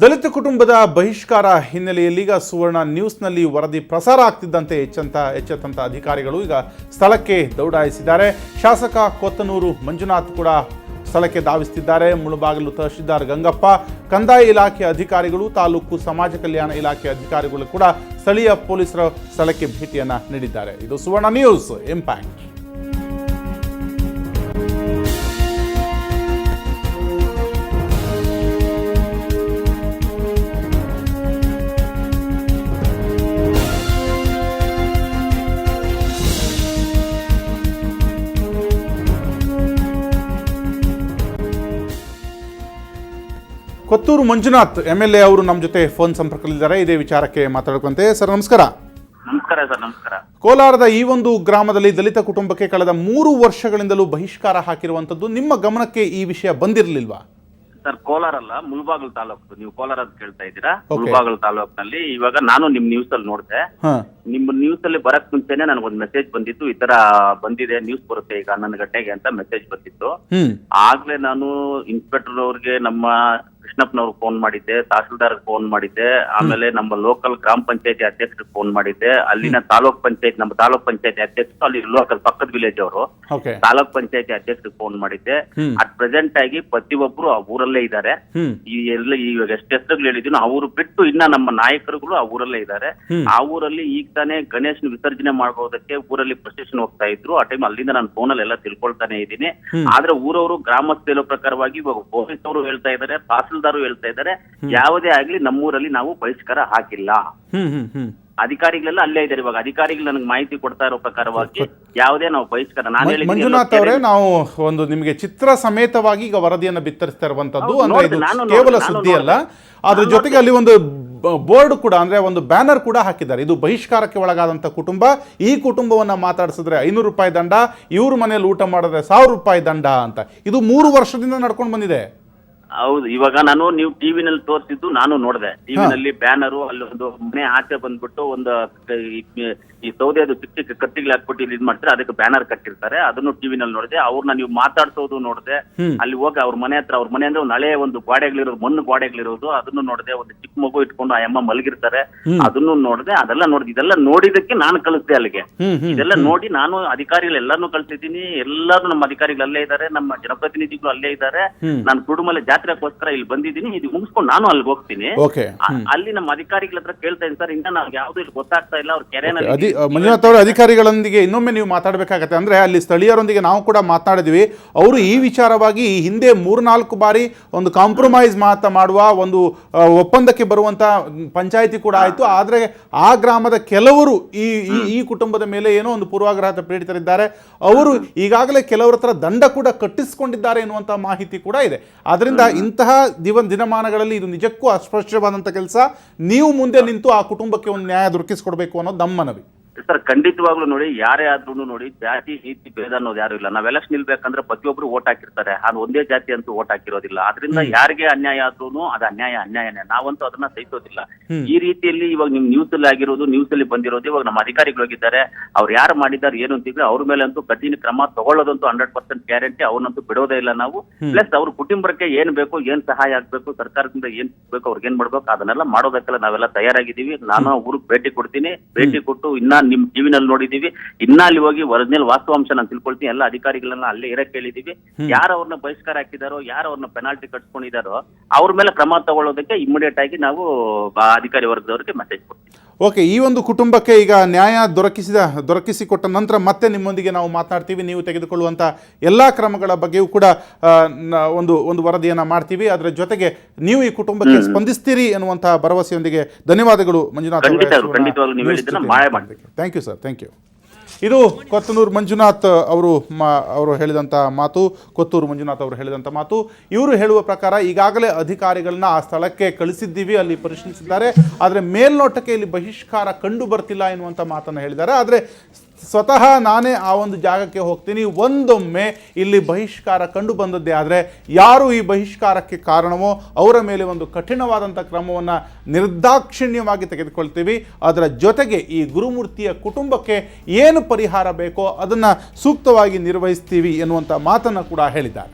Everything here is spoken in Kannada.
ದಲಿತ ಕುಟುಂಬದ ಬಹಿಷ್ಕಾರ ಹಿನ್ನೆಲೆಯಲ್ಲಿ ಈಗ ಸುವರ್ಣ ನ್ಯೂಸ್ನಲ್ಲಿ ವರದಿ ಪ್ರಸಾರ ಆಗ್ತಿದ್ದಂತೆ ಎಚ್ಚೆತ್ತಂತ ಅಧಿಕಾರಿಗಳು ಈಗ ಸ್ಥಳಕ್ಕೆ ದೌಡಾಯಿಸಿದ್ದಾರೆ. ಶಾಸಕ ಕೊತ್ತನೂರು ಮಂಜುನಾಥ್ ಕೂಡ ಸ್ಥಳಕ್ಕೆ ಧಾವಿಸುತ್ತಿದ್ದಾರೆ. ಮುಳಬಾಗಿಲು ತಹಶೀಲ್ದಾರ್ ಗಂಗಪ್ಪ, ಕಂದಾಯ ಇಲಾಖೆ ಅಧಿಕಾರಿಗಳು, ತಾಲೂಕು ಸಮಾಜ ಕಲ್ಯಾಣ ಇಲಾಖೆ ಅಧಿಕಾರಿಗಳು ಕೂಡ ಸ್ಥಳೀಯ ಪೊಲೀಸರ ಸ್ಥಳಕ್ಕೆ ಭೇಟಿಯನ್ನ ನೀಡಿದ್ದಾರೆ. ಇದು Suvarna news impact. Kothur Manjunath MLA ಅವರು ನಮ್ಮ ಜೊತೆ ಫೋನ್ ಸಂಪರ್ಕದಲ್ಲಿದ್ದಾರೆ. ಇದೇ ವಿಚಾರಕ್ಕೆ ಮಾತಾಡ್ಕೊಂತೆ. ಸರ್ ನಮಸ್ಕಾರ. ನಮಸ್ಕಾರ ಸರ್. ನಮಸ್ಕಾರ. ಕೋಲಾರದ ಈ ಒಂದು ಗ್ರಾಮದಲ್ಲಿ ದಲಿತ ಕುಟುಂಬಕ್ಕೆ ಕಳೆದ 3 ವರ್ಷಗಳಿಂದಲೂ ಬಹಿಷ್ಕಾರ ಹಾಕಿರುವಂತದ್ದು ನಿಮ್ಮ ಗಮನಕ್ಕೆ ಈ ವಿಷಯ ಬಂದಿರಲಿಲ್ವಾ? ಸರ್, ಕೋಲಾರ ಅಲ್ಲ, ಮುಳಬಾಗಿಲು ತಾಲೂಕು. ನೀವು ಕೋಲಾರ ಅಂತ ಕೇಳ್ತಾ ಇದ್ದೀರಾ. ಮುಳಬಾಗಿಲು ತಾಲೂಕಿನಲ್ಲಿ ಇವಾಗ ನಾನು ನಿಮ್ ನ್ಯೂಸ್ ಅಲ್ಲಿ ನೋಡಿದೆ. ನಿಮ್ಮ ನ್ಯೂಸ್ ಅಲ್ಲಿ ಬರಕ್ ಮುಂಚೆನೆ ನನಗೊಂದು ಮೆಸೇಜ್ ಬಂದಿತ್ತು, ಈ ತರ ಬಂದಿದೆ, ನ್ಯೂಸ್ ಬರುತ್ತೆ ಈಗ 11 ಗಂಟೆಗೆ ಅಂತ ಮೆಸೇಜ್ ಬಂದಿತ್ತು. ಆಗ್ಲೇ ನಾನು ಇನ್ಸ್ಪೆಕ್ಟರ್ ಅವ್ರಿಗೆ, ನಮ್ಮ ಕೃಷ್ಣಪ್ಪನವ್ರು ಫೋನ್ ಮಾಡಿದ್ದೆ, ತಹಶೀಲ್ದಾರ್ ಫೋನ್ ಮಾಡಿದ್ದೆ, ಆಮೇಲೆ ನಮ್ಮ ಲೋಕಲ್ ಗ್ರಾಮ ಪಂಚಾಯತಿ ಅಧ್ಯಕ್ಷರಿಗೆ ಫೋನ್ ಮಾಡಿದ್ದೆ, ಅಲ್ಲಿನ ತಾಲೂಕ್ ಪಂಚಾಯತ್, ನಮ್ಮ ತಾಲೂಕ್ ಪಂಚಾಯತಿ ಅಧ್ಯಕ್ಷರು, ಅಲ್ಲಿ ಲೋಕಲ್ ಪಕ್ಕದ ವಿಲೇಜ್ ಅವರು ತಾಲೂಕ್ ಪಂಚಾಯತಿ ಅಧ್ಯಕ್ಷರಿಗೆ ಫೋನ್ ಮಾಡಿದ್ದೆ. ಅಟ್ ಪ್ರೆಸೆಂಟ್ ಆಗಿ ಪ್ರತಿಯೊಬ್ರು ಆ ಊರಲ್ಲೇ ಇದ್ದಾರೆ. ಈ ಎಲ್ಲ ಇವಾಗ ಎಷ್ಟು ಹೆಸರುಗಳು ಹೇಳಿದೀನೋ ಅವರು ಬಿಟ್ಟು ಇನ್ನ ನಮ್ಮ ನಾಯಕರುಗಳು ಆ ಊರಲ್ಲೇ ಇದ್ದಾರೆ. ಆ ಊರಲ್ಲಿ ಈಗ ತಾನೇ ಗಣೇಶನ ವಿಸರ್ಜನೆ ಮಾಡೋದಕ್ಕೆ ಊರಲ್ಲಿ ಪ್ರೊಸೆಷನ್ ಹೋಗ್ತಾ ಇದ್ರು. ಆ ಟೈಮ್ ಅಲ್ಲಿಂದ ನಾನು ಫೋನ್ ಅಲ್ಲಿ ಎಲ್ಲ ತಿಳ್ಕೊಳ್ತಾನೆ ಇದ್ದೀನಿ. ಆದ್ರೆ ಊರವರು ಗ್ರಾಮಸ್ಥರು ಹೇಳೋ ಪ್ರಕಾರವಾಗಿ ಇವಾಗ ಪೊಲೀಸ್ ಅವರು ಹೇಳ್ತಾ ಇದ್ದಾರೆ, ತಹಸೀಲ್ದಾರ್ ಹೇಳ್ತಾ ಇದ್ದಾರೆ, ಯಾವುದೇ ಆಗ್ಲಿ ನಮ್ಮೂರಲ್ಲಿ ನಾವು ಬಹಿಷ್ಕಾರ ಹಾಕಿಲ್ಲ. ಅಧಿಕಾರಿಗಳೆಲ್ಲ ಅಲ್ಲೇ ಇದ್ದಾರೆ. ಇವಾಗ ಅಧಿಕಾರಿಗಳು ನನಗೆ ಮಾಹಿತಿ ಕೊಡ್ತಾ ಇರೋ ಪ್ರಕಾರವಾಗಿ ಯಾವುದೇ ನಾವು ಬಹಿಷ್ಕಾರ, ನಾನು ಹೇಳಿ ಮಂಜುನಾಥ್ ಅವರೇ, ನಾವು ಒಂದು ನಿಮಗೆ ಚಿತ್ರ ಸಮೇತವಾಗಿ ಈಗ ವರದಿಯನ್ನು ಬಿತ್ತರಿಸ್ತಾ ಇರುವಂತದ್ದು, ಅಂದ್ರೆ ಇದು ಕೇವಲ ಸುದ್ದಿ ಅಲ್ಲ, ಅದ್ರ ಜೊತೆಗೆ ಅಲ್ಲಿ ಒಂದು ಬೋರ್ಡ್ ಕೂಡ, ಅಂದ್ರೆ ಒಂದು ಬ್ಯಾನರ್ ಕೂಡ ಹಾಕಿದ್ದಾರೆ. ಇದು ಬಹಿಷ್ಕಾರಕ್ಕೆ ಒಳಗಾದಂತ ಕುಟುಂಬ, ಈ ಕುಟುಂಬವನ್ನ ಮಾತಾಡಿಸಿದ್ರೆ 500 ರೂಪಾಯಿ ದಂಡ, ಇವ್ರ ಮನೆಯಲ್ಲಿ ಊಟ ಮಾಡಿದ್ರೆ 1000 ರೂಪಾಯಿ ದಂಡ ಅಂತ. ಇದು 3 ವರ್ಷದಿಂದ ನಡ್ಕೊಂಡು ಬಂದಿದೆ. ಹೌದು, ಇವಾಗ ನಾನು ನೀವು ಟಿವಿನಲ್ಲಿ ತೋರಿಸಿದ್ದು ನಾನು ನೋಡಿದೆ. ಟಿವಿನಲ್ಲಿ ಬ್ಯಾನರು, ಅಲ್ಲಿ ಒಂದು ಮನೆ ಆಚೆ ಬಂದ್ಬಿಟ್ಟು ಒಂದು ಈ ಸೌದೆ ಅದು ಚಿಕ್ಕ ಚಿಕ್ಕ ಕತ್ತಿಗಳು ಹಾಕ್ಬಿಟ್ಟು ಇದು ಮಾಡ್ತಾರೆ, ಅದಕ್ಕೆ ಬ್ಯಾನರ್ ಕಟ್ಟಿರ್ತಾರೆ. ಅದನ್ನು ಟಿವಿನಲ್ಲಿ ನೋಡಿದೆ. ಅವ್ರನ್ನ ನೀವು ಮಾತಾಡ್ಸೋದು ನೋಡಿದೆ. ಅಲ್ಲಿ ಹೋಗಿ ಅವ್ರ ಮನೆ ಹತ್ರ, ಅವ್ರ ಮನೆ ಅಂದ್ರೆ ಒಂದು ಹಳೆ ಒಂದು ಗೋಡೆಗಳಿರೋದು, ಮಣ್ಣು ಗೋಡೆಗಳಿರೋದು, ಅದನ್ನು ನೋಡಿದೆ. ಒಂದು ಚಿಕ್ಕ ಮಗು ಇಟ್ಕೊಂಡು ಆ ಅಮ್ಮ ಮಲಗಿರ್ತಾರೆ, ಅದನ್ನು ನೋಡಿದೆ. ಅದೆಲ್ಲ ನೋಡಿದೆ. ಇದೆಲ್ಲ ನೋಡಿದಕ್ಕೆ ನಾನು ಕಳಿಸ್ದೆ ಅಲ್ಲಿಗೆ. ಇದೆಲ್ಲ ನೋಡಿ ನಾನು ಅಧಿಕಾರಿಗಳೆಲ್ಲಾನು ಕಳ್ಸಿದ್ದೀನಿ. ಎಲ್ಲರೂ ನಮ್ಮ ಅಧಿಕಾರಿಗಳು ಅಲ್ಲೇ ಇದ್ದಾರೆ, ನಮ್ಮ ಜನಪ್ರತಿನಿಧಿಗಳು ಅಲ್ಲೇ ಇದ್ದಾರೆ. ನಾನು ಕುಟುಂಬದಲ್ಲಿ ಜಾತ್ರೆಗೋಸ್ಕರ ಇಲ್ಲಿ ಬಂದಿದ್ದೀನಿ. ಇದು ಮುಗಿಸ್ಕೊಂಡು ನಾನು ಅಲ್ಲಿಗೆ ಹೋಗ್ತೀನಿ. ಅಲ್ಲಿ ನಮ್ಮ ಅಧಿಕಾರಿಗಳ ಹತ್ರ ಕೇಳ್ತಾ ಇದ್ದೀನಿ, ಸರ್ ಇನ್ನ ನಾವು ಯಾವ್ದು ಇಲ್ಲಿ ಗೊತ್ತಾಗ್ತಾ ಇಲ್ಲ. ಅವ್ರ ಕೆರೆನಲ್ಲಿ ಮಂಜುನಾಥ್ ಅವರ ಅಧಿಕಾರಿಗಳೊಂದಿಗೆ ಇನ್ನೊಮ್ಮೆ ನೀವು ಮಾತಾಡಬೇಕಾಗತ್ತೆ. ಅಂದ್ರೆ ಅಲ್ಲಿ ಸ್ಥಳೀಯರೊಂದಿಗೆ ನಾವು ಕೂಡ ಮಾತನಾಡಿದ್ವಿ. ಅವರು ಈ ವಿಚಾರವಾಗಿ ಈ ಹಿಂದೆ 3-4 ಬಾರಿ ಒಂದು ಕಾಂಪ್ರಮೈಸ್ ಮಾಡುವ ಒಂದು ಒಪ್ಪಂದಕ್ಕೆ ಬರುವಂತ ಪಂಚಾಯಿತಿ ಕೂಡ ಆಯ್ತು. ಆದ್ರೆ ಆ ಗ್ರಾಮದ ಕೆಲವರು ಈ ಕುಟುಂಬದ ಮೇಲೆ ಏನೋ ಒಂದು ಪೂರ್ವಾಗ್ರಹದ ಪೀಡಿತರಿದ್ದಾರೆ. ಅವರು ಈಗಾಗಲೇ ಕೆಲವರ ಹತ್ರ ದಂಡ ಕೂಡ ಕಟ್ಟಿಸಿಕೊಂಡಿದ್ದಾರೆ ಎನ್ನುವಂತ ಮಾಹಿತಿ ಕೂಡ ಇದೆ. ಆದ್ರಿಂದ ಇಂತಹ ದಿನಮಾನಗಳಲ್ಲಿ ಇದು ನಿಜಕ್ಕೂ ಅಸ್ಪೃಶ್ಯವಾದಂತ ಕೆಲಸ. ನೀವು ಮುಂದೆ ನಿಂತು ಆ ಕುಟುಂಬಕ್ಕೆ ಒಂದು ನ್ಯಾಯ ದೊರಕಿಸಿಕೊಡ್ಬೇಕು ಅನ್ನೋದು ನಮ್ಮ ಮನವಿ. ಸರ್, ಖಂಡಿತವಾಗ್ಲೂ ನೋಡಿ, ಯಾರೇ ಆದ್ರೂ ನೋಡಿ, ಜಾತಿ ನೀತಿ ಭೇದ ಅನ್ನೋದು ಯಾರು ಇಲ್ಲ. ನಾವ್ ಎಲೆಕ್ಷನ್ ನಿಲ್ಬೇಕಂದ್ರೆ ಪ್ರತಿಯೊಬ್ರು ಓಟ್ ಹಾಕಿರ್ತಾರೆ. ಅದು ಒಂದೇ ಜಾತಿ ಅಂತೂ ಓಟ್ ಹಾಕಿರೋದಿಲ್ಲ. ಆದ್ರಿಂದ ಯಾರಿಗೆ ಅನ್ಯಾಯ ಆದ್ರೂ ಅದು ಅನ್ಯಾಯನೇ. ನಾವಂತೂ ಅದನ್ನ ಸಹಿಸೋದಿಲ್ಲ. ಈ ರೀತಿಯಲ್ಲಿ ಇವಾಗ ನಿಮ್ ನ್ಯೂಸ್ ಅಲ್ಲಿ ಆಗಿರೋದು, ನ್ಯೂಸ್ ಅಲ್ಲಿ ಬಂದಿರೋದು, ಇವಾಗ ನಮ್ಮ ಅಧಿಕಾರಿಗಳು ಹೋಗಿದ್ದಾರೆ. ಅವ್ರು ಯಾರು ಮಾಡಿದ್ದಾರೆ ಏನು ಅಂತಿದ್ರೆ ಅವ್ರ ಮೇಲೆ ಅಂತೂ ಕಠಿಣ ಕ್ರಮ ತಗೊಳ್ಳೋದಂತೂ 100% ಗ್ಯಾರಂಟಿ. ಅವ್ರನ್ನಂತೂ ಬಿಡೋದೇ ಇಲ್ಲ ನಾವು. ಪ್ಲಸ್ ಅವ್ರ ಕುಟುಂಬಕ್ಕೆ ಏನ್ ಬೇಕು, ಏನ್ ಸಹಾಯ ಆಗ್ಬೇಕು, ಸರ್ಕಾರದಿಂದ ಏನ್ ಬೇಕು, ಅವ್ರಿಗೆ ಏನ್ ಮಾಡ್ಬೇಕು, ಅದನ್ನೆಲ್ಲ ಮಾಡೋದಕ್ಕೆಲ್ಲ ನಾವೆಲ್ಲ ತಯಾರಾಗಿದ್ದೀವಿ. ನಾನು ಊರಿಗೆ ಭೇಟಿ ಕೊಡ್ತೀನಿ. ಭೇಟಿ ಕೊಟ್ಟು ಇನ್ನ ನಿಮ್ ಟಿವಿನಲ್ಲಿ ನೋಡಿದೀವಿ, ಇನ್ನ ಅಲ್ಲಿ ಹೋಗಿ ಒರಿಜಿನಲ್ ವಾಸ್ತವಾಂಶ ನಾನು ತಿಳ್ಕೊಳ್ತೀನಿ. ಎಲ್ಲ ಅಧಿಕಾರಿಗಳನ್ನ ಅಲ್ಲೇ ಇರಕ್ ಹೇಳಿದೀವಿ. ಯಾರು ಅವ್ರನ್ನ ಬಹಿಷ್ಕಾರ ಹಾಕಿದಾರೋ, ಯಾರು ಅವ್ರನ್ನ ಪೆನಾಲ್ಟಿ ಕಟ್ಸ್ಕೊಂಡಿದಾರೋ ಅವ್ರ ಮೇಲೆ ಕ್ರಮ ತಗೊಳ್ಳೋದಕ್ಕೆ ಇಮಿಡಿಯೇಟ್ ಆಗಿ ನಾವು ಅಧಿಕಾರಿ ವರ್ಗದವರಿಗೆ ಮೆಸೇಜ್ ಕೊಡ್ತೀವಿ. ಓಕೆ, ಈ ಒಂದು ಕುಟುಂಬಕ್ಕೆ ಈಗ ನ್ಯಾಯ ದೊರಕಿಸಿಕೊಟ್ಟ ನಂತರ ಮತ್ತೆ ನಿಮ್ಮೊಂದಿಗೆ ನಾವು ಮಾತನಾಡ್ತೀವಿ. ನೀವು ತೆಗೆದುಕೊಳ್ಳುವಂಥ ಎಲ್ಲ ಕ್ರಮಗಳ ಬಗ್ಗೆಯೂ ಕೂಡ ಒಂದು ವರದಿಯನ್ನು ಮಾಡ್ತೀವಿ. ಅದರ ಜೊತೆಗೆ ನೀವು ಈ ಕುಟುಂಬಕ್ಕೆ ಸ್ಪಂದಿಸ್ತೀರಿ ಎನ್ನುವಂಥ ಭರವಸೆಯೊಂದಿಗೆ ಧನ್ಯವಾದಗಳು Manjunath. Thank you sir, thank you. ಇದು ಕೊತ್ತನೂರು ಮಂಜುನಾಥ್ ಅವರು ಹೇಳಿದಂಥ ಮಾತು. ಕೊತ್ತೂರು ಮಂಜುನಾಥ್ ಅವರು ಹೇಳಿದಂಥ ಮಾತು. ಇವರು ಹೇಳುವ ಪ್ರಕಾರ ಈಗಾಗಲೇ ಅಧಿಕಾರಿಗಳನ್ನ ಆ ಸ್ಥಳಕ್ಕೆ ಕಳಿಸಿದ್ದೀವಿ, ಅಲ್ಲಿ ಪರಿಶೀಲಿಸಿದ್ದಾರೆ. ಆದರೆ ಮೇಲ್ನೋಟಕ್ಕೆ ಇಲ್ಲಿ ಬಹಿಷ್ಕಾರ ಕಂಡು ಬರ್ತಿಲ್ಲ ಎನ್ನುವಂಥ ಮಾತನ್ನು ಹೇಳಿದ್ದಾರೆ. ಆದರೆ ಸ್ವತಃ ನಾನೇ ಆ ಒಂದು ಜಾಗಕ್ಕೆ ಹೋಗ್ತೀನಿ, ಒಂದೊಮ್ಮೆ ಇಲ್ಲಿ ಬಹಿಷ್ಕಾರ ಕಂಡು ಬಂದದ್ದೇ ಆದರೆ ಯಾರು ಈ ಬಹಿಷ್ಕಾರಕ್ಕೆ ಕಾರಣವೋ ಅವರ ಮೇಲೆ ಒಂದು ಕಠಿಣವಾದಂಥ ಕ್ರಮವನ್ನು ನಿರ್ದಾಕ್ಷಿಣ್ಯವಾಗಿ ತೆಗೆದುಕೊಳ್ತೀವಿ. ಅದರ ಜೊತೆಗೆ ಈ ಗುರುಮೂರ್ತಿಯ ಕುಟುಂಬಕ್ಕೆ ಏನು ಪರಿಹಾರ ಬೇಕೋ ಅದನ್ನು ಸೂಕ್ತವಾಗಿ ನಿರ್ವಹಿಸ್ತೀವಿ ಎನ್ನುವಂಥ ಮಾತನ್ನು ಕೂಡ ಹೇಳಿದ್ದಾರೆ.